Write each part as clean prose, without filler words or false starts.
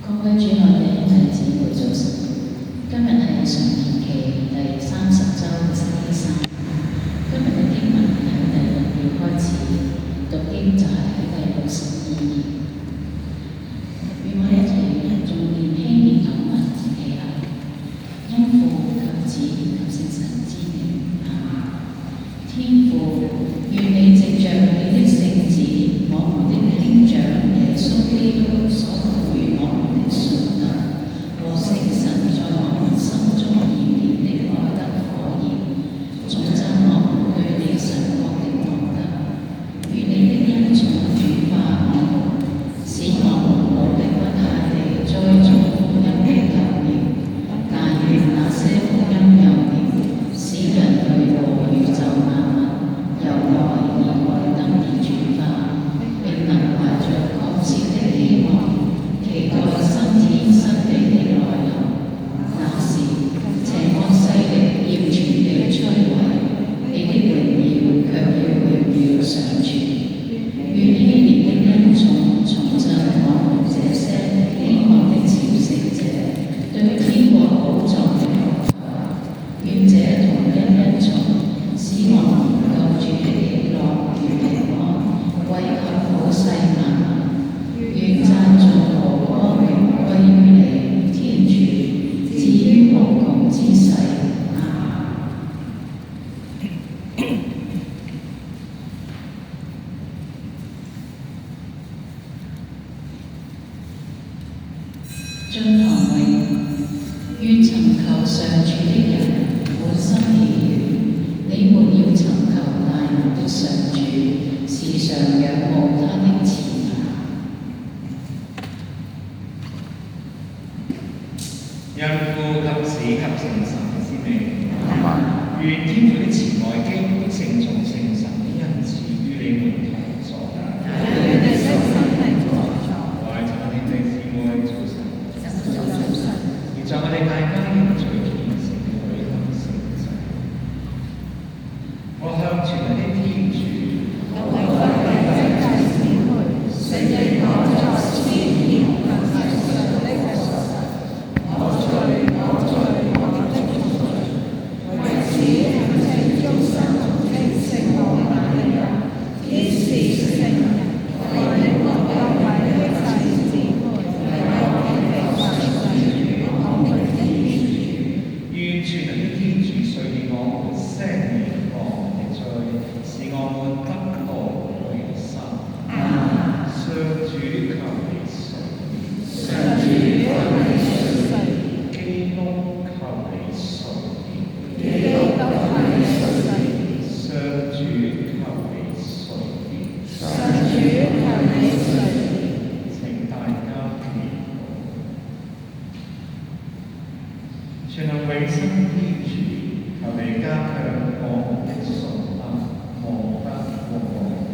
各位主內嘅兄弟姊妹早晨，今日係常年期第30週嘅星期三。今日嘅經文喺第6頁開始，讀經就係喺第62頁。與我一齊重念輕念禱文祈求，因父及子及聖神之名，阿們。天父，願你藉着你的聖子，我們的兄長耶穌基督所賦予我們的信德和聖神在我們心中燃點的愛德火焰，重振我們對你神國的愛德，與你的恩寵轉化我們，使我們努力不懈地栽種福音的幼苗，但願那些福音幼苗使人類和宇宙萬物由內而外得以轉化，並能懷着確切的希望，期待新天新地的來臨。那時，邪惡勢力要全地摧毀，你的榮耀卻要永遠常存。願禧年的恩寵重振我們這些希望的朝聖者對天國寶藏的渴求。願這同一恩寵使我們救主的喜樂與平安惠及普世萬民。願讚頌和光榮歸於你，天主，至於無窮之世。阿們。進堂詠，願尋求上主的人滿心喜悅。你們要尋求大能的上主，時常仰慕他的慈顏。因父及子及聖神之名，願天父的慈愛、基督的聖寵、聖神的恩賜與你們同在。各位兄弟姊妹早晨。現在我哋大家要最虔誠地舉行聖祭。我向全能的天主，承認我在天然和世上的過失，我罪，我的罪，為此懇請終身崇敬聖母瑪利亞，天使聖人，為你們各位的弟兄姊妹，為我哋發誓與我們的天主。願全能的天主垂憐我們，赦免我們的罪，使我們得到永生。上主求你垂憐，上主求你垂憐，基督求你垂憐，基督求你垂憐，上主求你垂憐，上主求你垂憐。請大家祈禱。全能永生的天主，求你加強我們的信德、望德和愛德，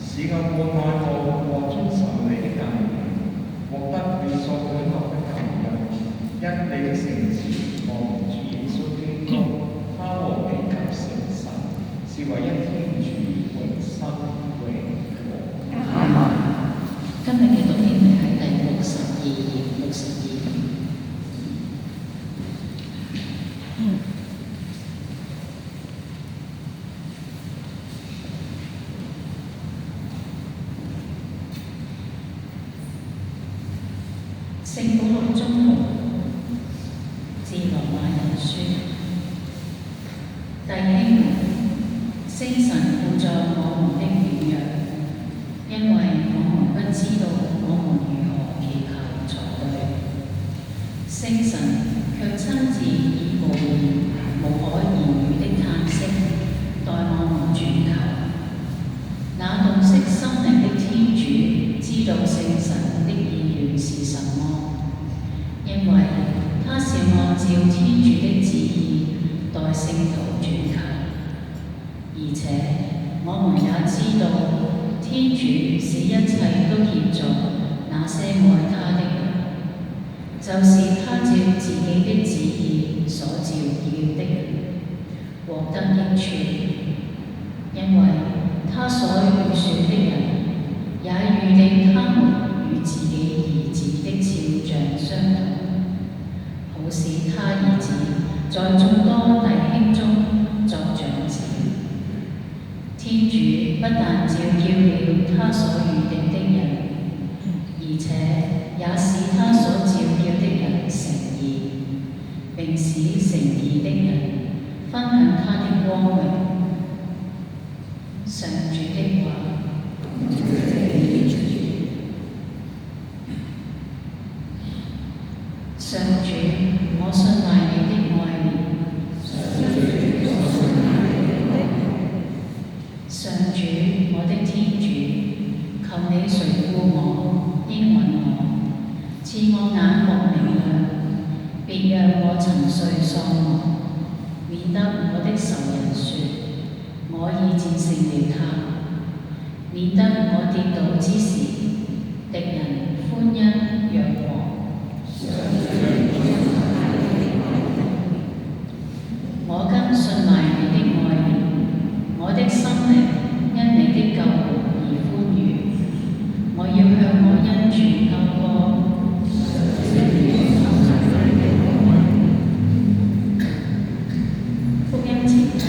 使我們愛慕和遵守你的誡命，獲得願所許諾的救恩。因你的聖子，我們主耶穌基督，他和你及聖神，是唯一天主，永生永活。阿們。今日嘅讀經係喺第62頁。聖保祿宗徒致羅馬人書，弟兄們，聖神輔助我們的軟弱，因為我們不知道我們如何祈求才對。聖神卻親自以無可言語的嘆息代我們轉求。那洞悉心靈的天主知道聖神的意願是什麼，因為他是按照天主的旨意代聖徒轉求。而且我們也知道，天主使一切都協助那些愛他的人，就是他照自己的旨意所召叫的人，獲得益處。因為他所預選的人，也預定他們與自己兒子的肖像不但召叫了他所預定的人，而且也使他所召叫的人成義，並使成義的人分享他的光榮。上主的話。上主，我信賴你的愛憐。上主，我的天主，求你垂顧我，應允我，賜我眼目明亮，別讓我沉睡喪亡，免得我的仇人說，我已戰勝了他，免得我跌倒之時，敵人歡欣若狂。我今信賴你的愛憐，我的心靈因你的救援而歡愉，我要向我恩主歌歌。福音前禱。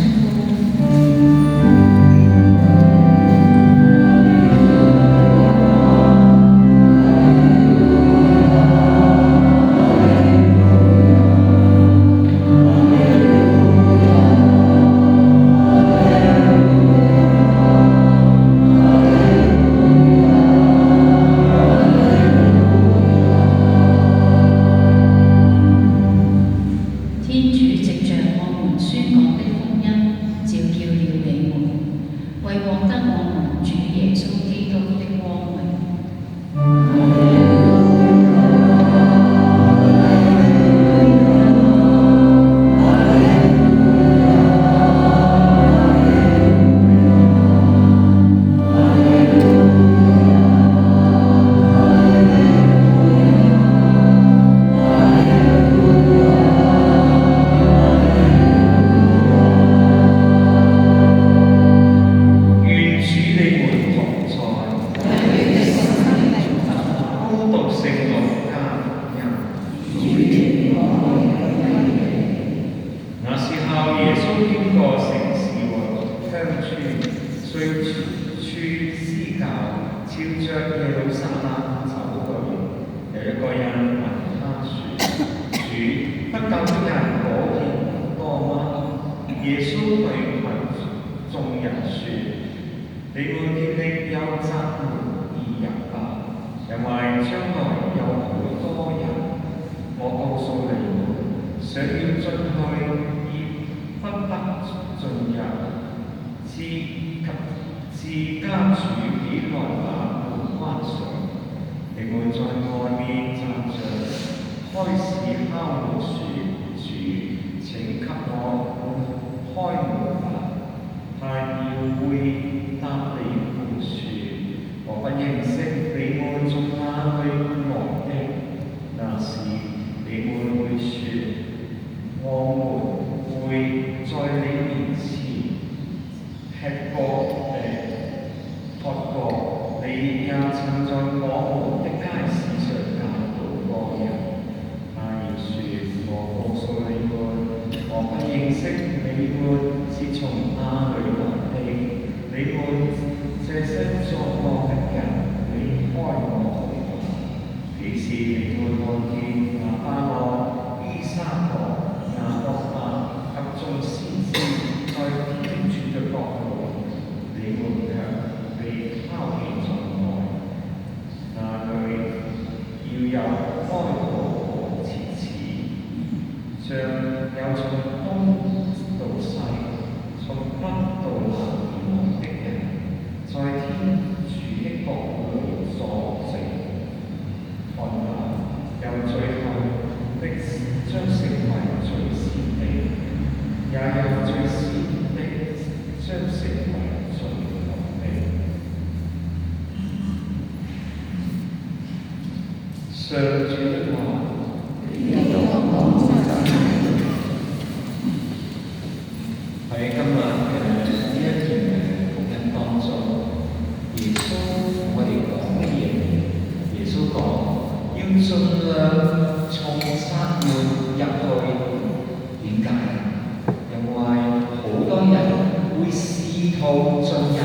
會試圖進入，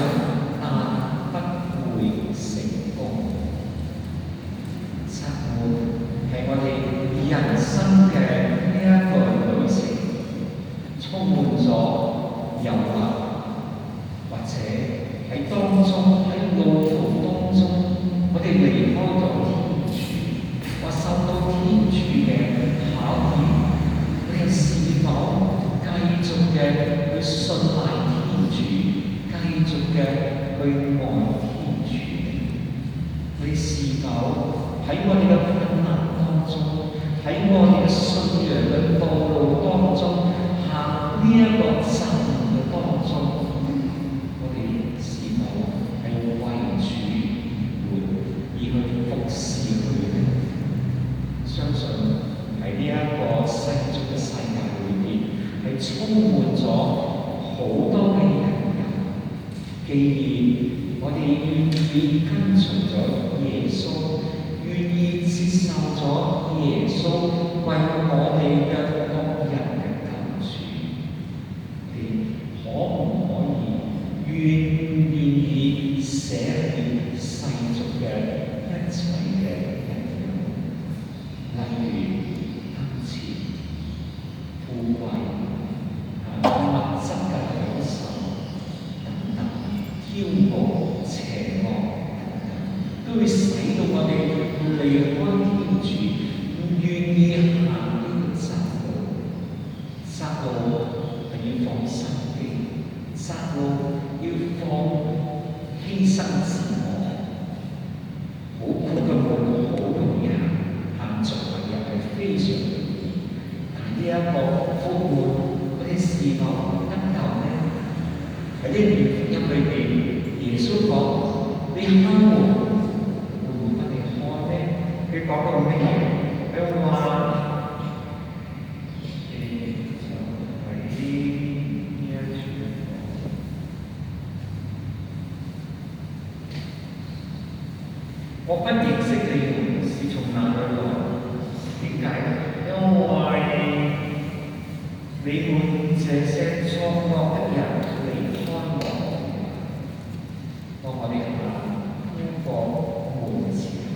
但喺我哋嘅困難當中，喺我哋嘅信仰嘅道路當中，行呢一個責任嘅當中，我哋是否係為主而去服侍佢呢？相信喺呢一個世俗嘅世界裏邊，係充滿咗好多嘅人。既然我哋願意跟隨咗耶穌，願意接受咗耶穌為我哋嘅各人嘅救主，你可唔可以願意捨棄世俗嘅一切嘅人樣，例如金錢、富貴、物質嘅享受等等，驕傲、邪惡都會使到我哋離開天主，唔願意行呢個窄路。窄路係要放心機，窄路要放犧牲自我。好苦嘅路好容易行俗嘅人係非常容易，但呢一個復活，我哋是否得救呢？喺呢段福音裏邊，耶穌講：你敲門，會唔會你開呢？佢講到咩嘢？佢話就係呢一處。我不認識你們是從哪裏來？點解？因為你們這些作惡的人離開我。當我哋行呢一個門嘅時候，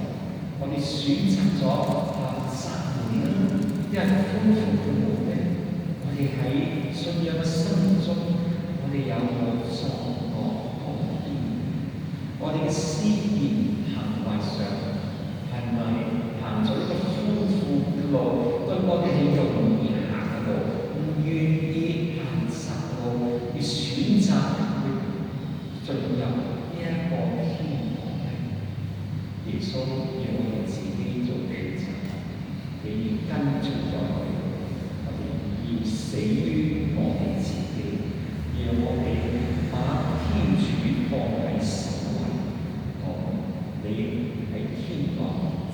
我哋選擇咗窄門啦，因為寬闊嘅門咧，我哋喺信仰嘅生活中，我哋有冇作惡多啲？我哋嘅思念行為上係咪行咗一個寬闊嘅路？對我哋係容易行嘅路，唔願意行窄路，而選擇去進入呢一個天國咧？耶穌要我哋自己做抉擇，你要跟隨咗佢，我哋要死於我哋自己，讓我哋把天主放喺首位。你喺天國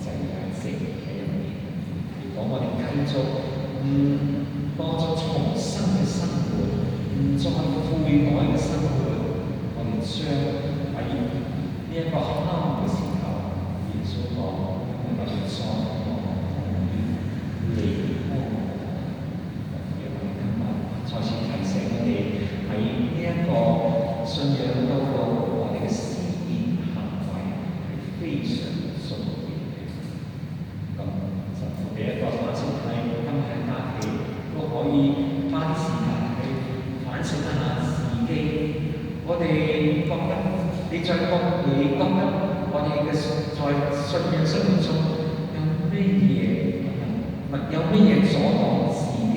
就係正喺入面。如果我哋繼續過咗重生嘅生活，唔再悔改嘅生活，我哋將喺呢一個敲嘅時候，耶穌講：我哋所講嘅離開我。讓我哋今日再次提醒我哋喺呢一個信仰道路，我哋嘅思念行為係非常重要嘅。咁就俾一個反省係今日喺假期都可以花啲時間去反省一下自己。我哋覺得你覺得我哋嘅在信仰生活中有咩嘢有咩嘢阻擋自己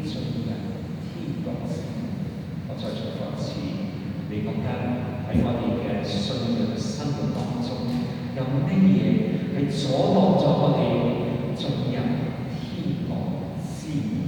進入天國？我再重複一次，你覺得喺我哋嘅信仰生活當中有咩嘢係阻擋咗我哋進入天國之門？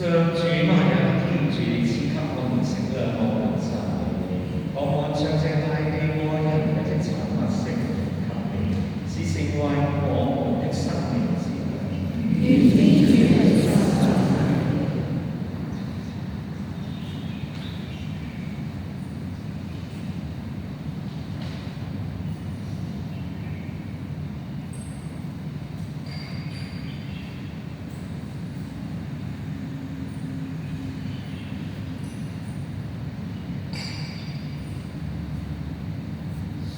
上主萬有天主賜給我們成兩個本質，我們將這大地愛人嘅產物成給你，是成為我們的生命之糧。願天主嘅神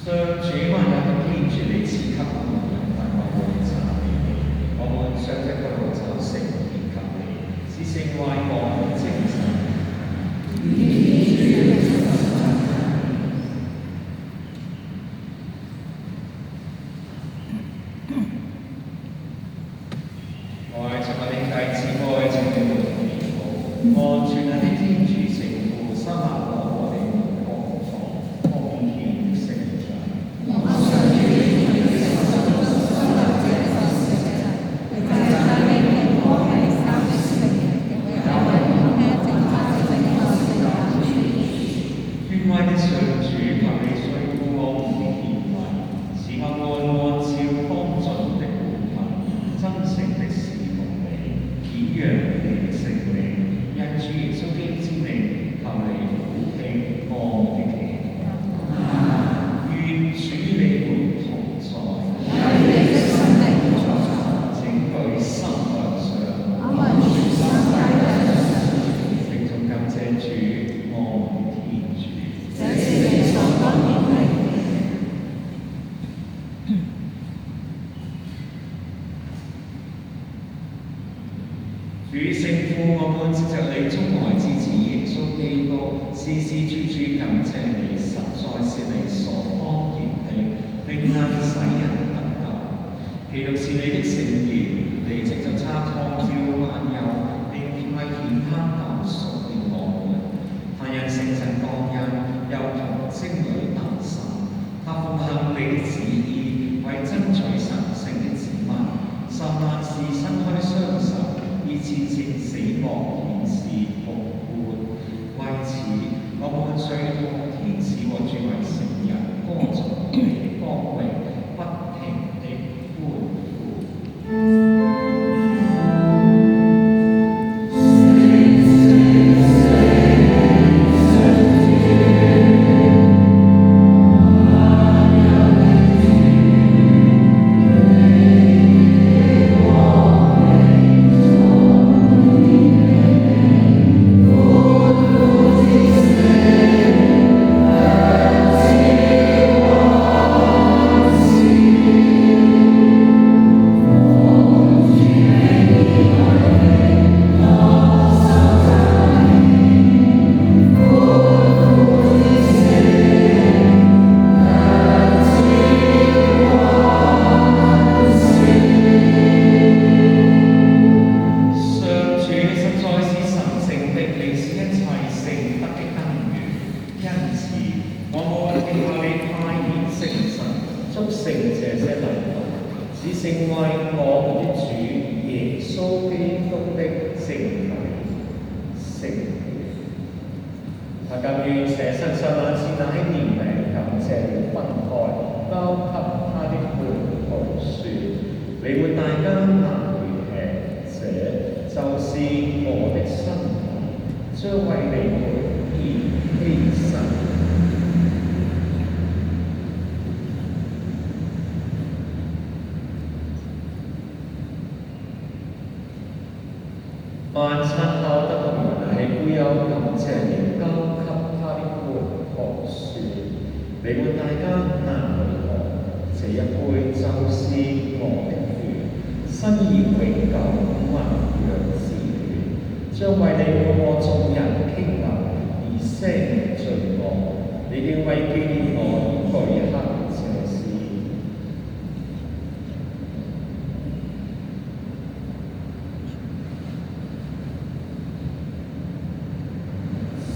上主萬有的天主，你賜給我們養分，我們讚美你。我們上一個路走成獻給你，是聖為我們精神。我愛着我的弟子，我愛着你們祈禱，我全能的天主聖父，收納我哋共同奉獻聖祭。願愛的上主，求你垂顧我們的獻禮，使我們按照當盡的本分，真誠的侍奉你，顯揚你的聖名。因主耶穌基督之名，求你俯聽我們的祈禱。願主你們同在，請據心向上，並眾感謝主我們的天主。主聖父，我們藉着你忠愛之子耶穌基督，時時處處感謝你，實在是你所當然的，並能使人得救。基督是你的聖言，你藉着他創造萬有，並派遣他救贖了我們。他因聖神降孕，又從精女誕生，他奉行你的旨意，為爭取神聖的子民，受難時伸開雙手。以戰勝死亡，顯示復活。為此，我們隨同天使和諸位聖人，歌頌你光榮，不停地歡呼。萬親孝德同人係富有感謝你交給他的門徒說：你們大家拿來喝，這一杯就是我的血，新而永久盟約之血，將為你們和眾人傾流，以赦免罪惡。你哋為紀念我而舉行這事。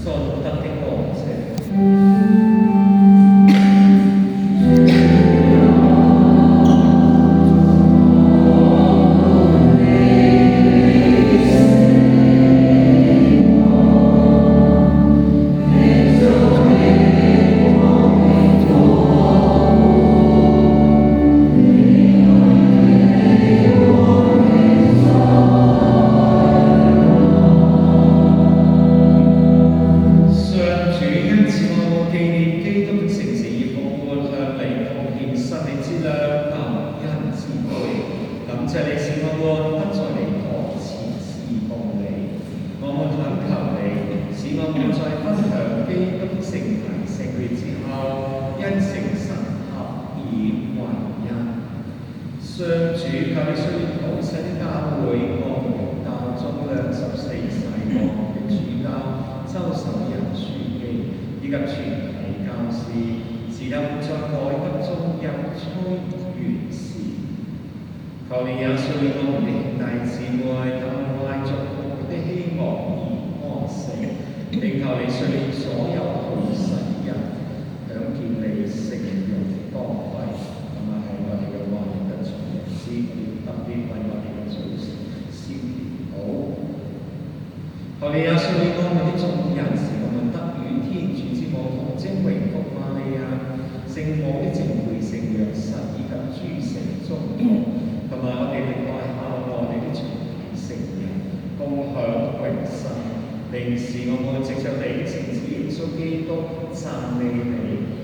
信德的王者。上求你雖然好細的教會，我們當中24世我們的主教、周守仁書記，以及全體教師，時刻在改革中日趨完善。求你也雖我們的兄弟姊妹，他們懷着我們的希望而安息，並求你雖所有去世人，享見你聖容光輝，同埋係我哋嘅華人嘅從師，特別為我哋嘅祖先先祈禱。求你也雖我們的眾人，使我們得與天主之母同證榮福瑪利亞、聖母的淨配聖若瑟以及諸聖宗徒，同埋我哋歷代下我哋的全體聖人，共享永生，並使我們藉着你的聖子耶穌基督讚美你。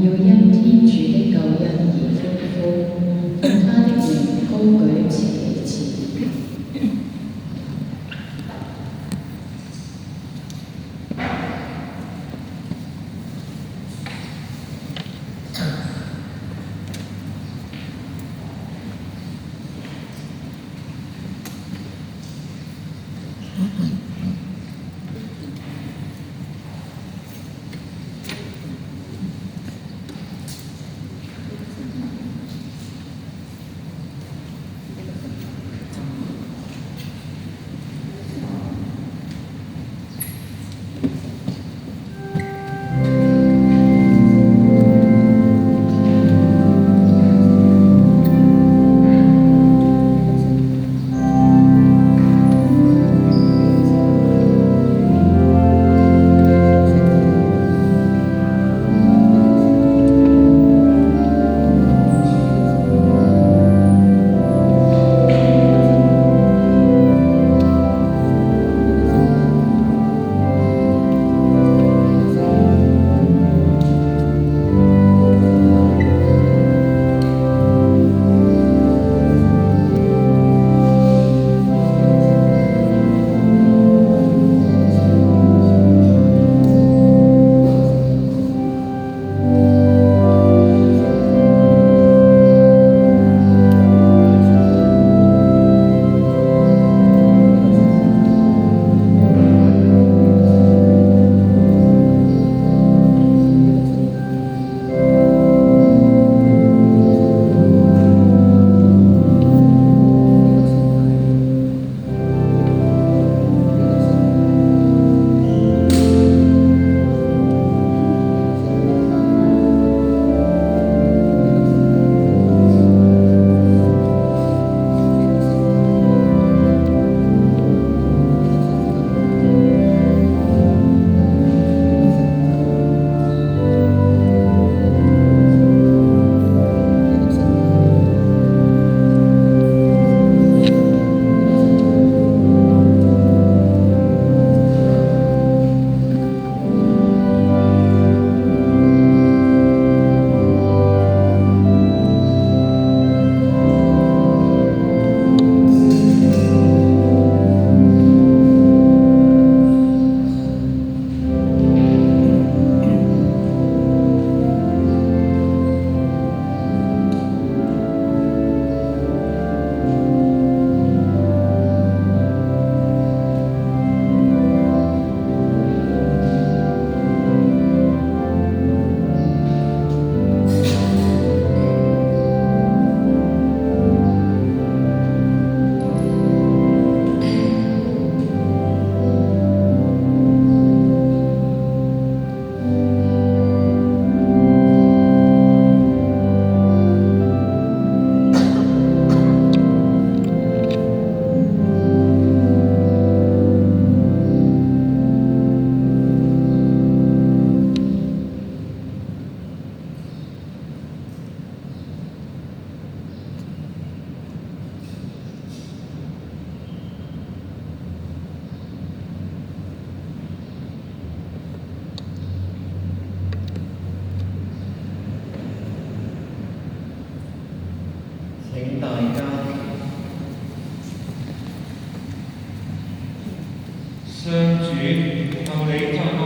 要因天主的救恩而歡呼，奉他的名高舉自己前。請大家上主，求你在我